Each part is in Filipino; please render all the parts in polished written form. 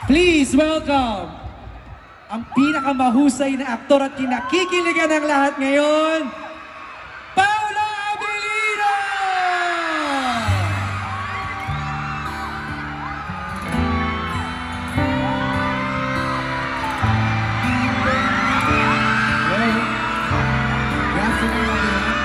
Please welcome ang pinakamahusay na aktor at kinakikiligan ng lahat ngayon, Paolo Abilino! Good afternoon, everyone.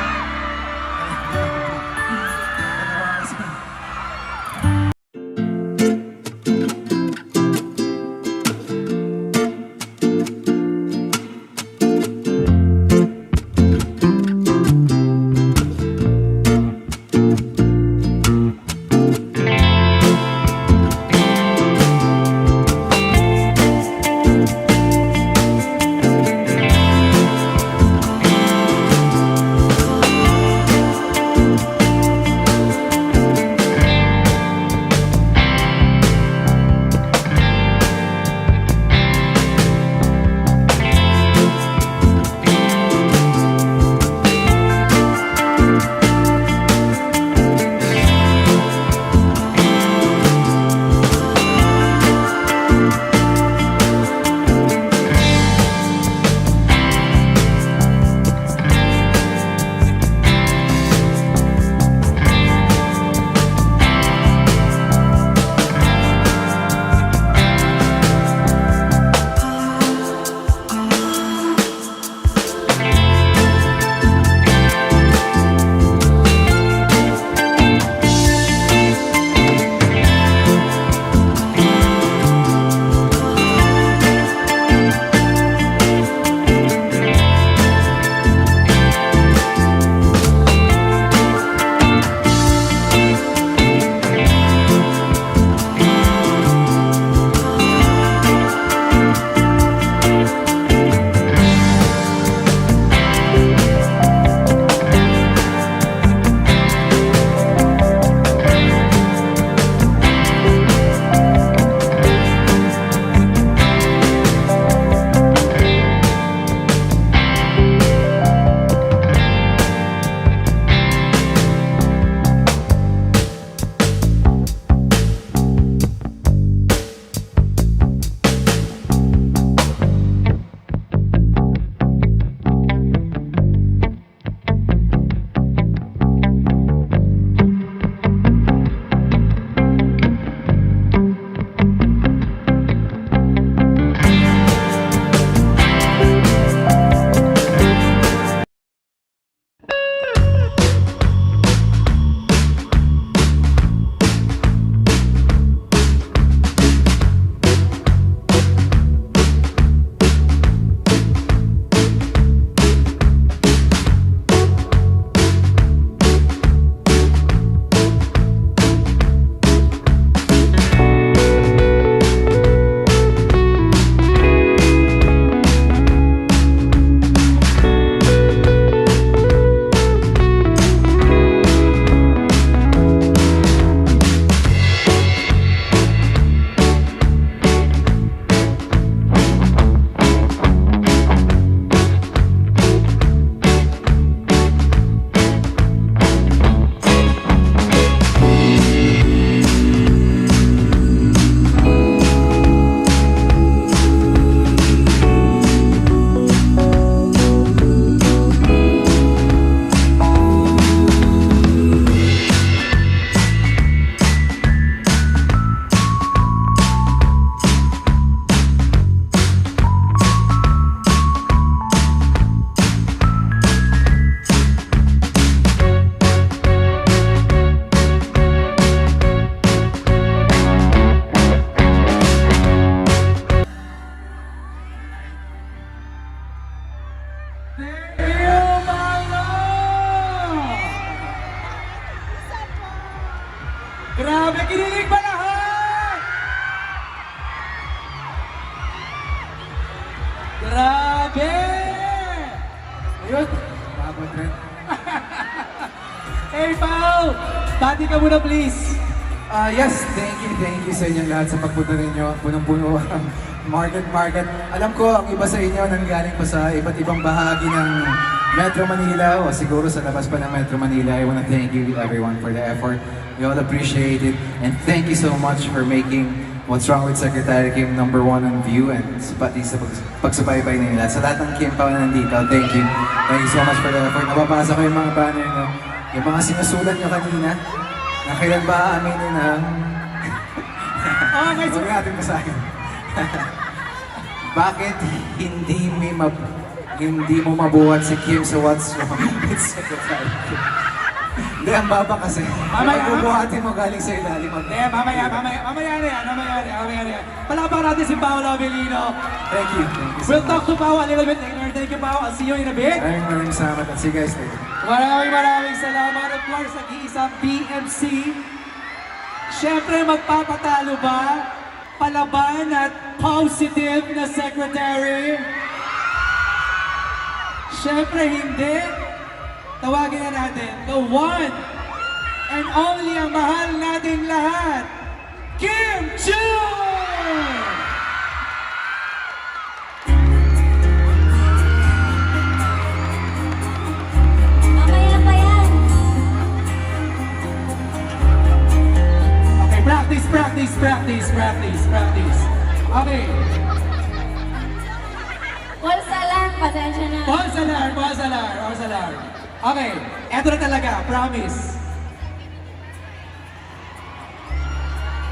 Thank you, Paolo! Grabe, kinilig pa lahat! Grabe! Ayun, Babad rin. hey, Pao! Bati ka muna, please! Yes, thank you sa inyong lahat sa pagpunta ninyo. Punong-puno ang market. Alam ko, ang iba sa inyo nanggaling pa sa iba't ibang bahagi ng Metro Manila o siguro sa labas pa ng Metro Manila. I want to thank you everyone for the effort. We all appreciate it. And thank you so much for making What's Wrong with Secretary Kim #1 on view and pati sa pagsubaybay nila. Sa lahat ng Kim pa na nandito, thank you. Thank you so much for the effort. Nababasa ko yung mga banner nyo. Yung mga sinusulat nyo kanina, na kailan ba aaminin ang... Okay, so... Huwag natin basahin. Bakit hindi mo mabuhat si Kim sa What's Wrong with Secretary Kim? Hindi, ang baba kasi. Mamaya, bubuhatin mo galing sa ilalim. Hindi, mamaya na yan. Palakpakan natin si Paolo Avellino. Thank you. Thank you so We'll much. talk to Pao a little bit later. Thank you, Pao. I'll see you in a bit. Maraming salamat at see you guys later. Maraming salamat. Of course, nag-iisang BMC. Siyempre, magpapatalo ba? Palaban at positive na secretary? Siyempre, hindi. Tawagin na natin, the one and only ang mahal nating lahat, Kim Chiu! Mamaya pa yan. Okay, practice. Okay, Pulsa lang, pasensya na. pause alarm. Okay, eto na talaga, promise.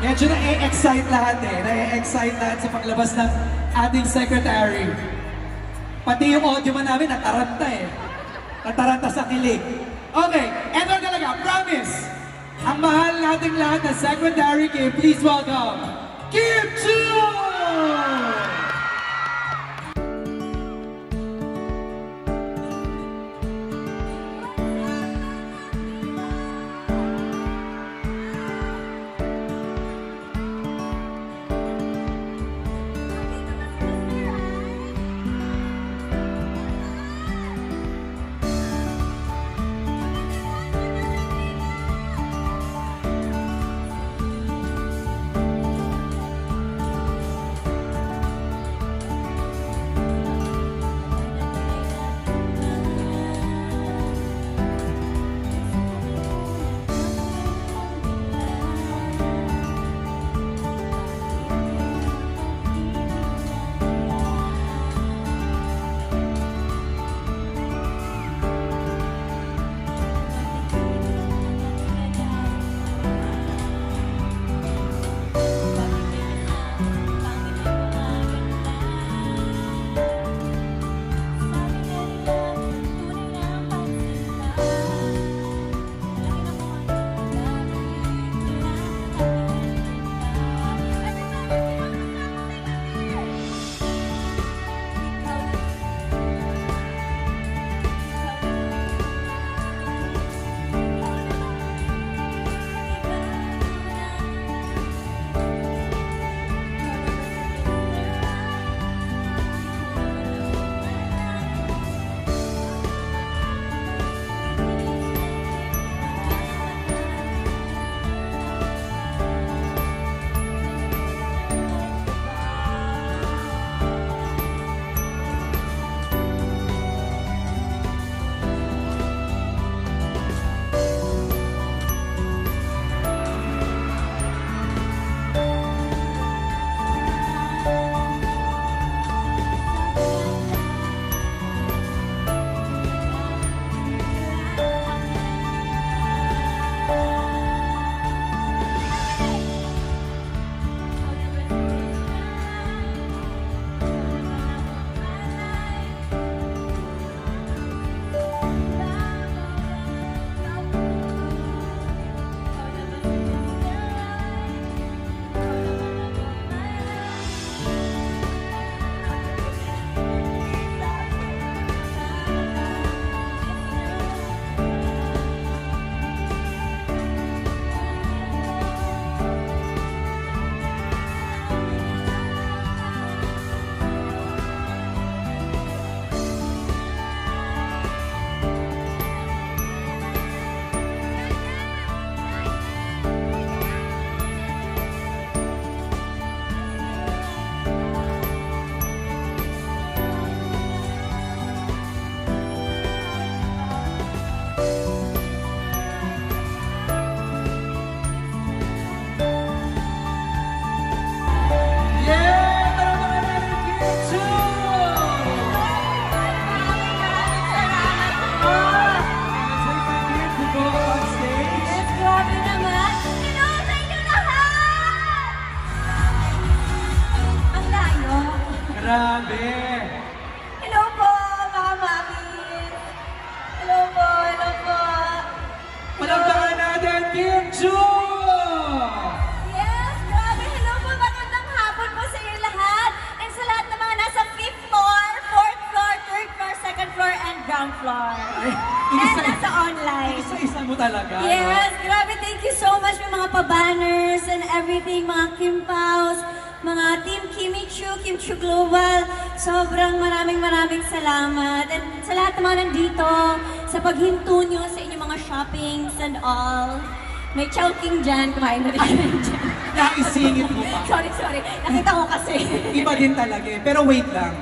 Medyo na-excite lahat na-excite lahat sa paglabas ng ating secretary. Pati yung audio man namin, nataranta sa kilig. Okay, eto na talaga, promise. Ang mahal nating lahat na secretary, Kim, please welcome, Kim Chiu! everything, mga Kim Paus, mga Team Kimmy Chu Global. Sobrang maraming salamat. And sa lahat ng mga nandito, sa paghinto nyo sa inyong mga shoppings and all. May chowking dyan, kumain na rin kayo dyan. Naisingit mo pa. Sorry. Nakita ko kasi. Iba din talaga eh. Pero wait lang.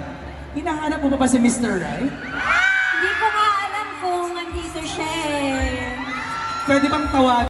Hinahanap mo pa ba si Mr. Right? Hindi ko nga alam kung nandito siya eh. Pwede bang tawag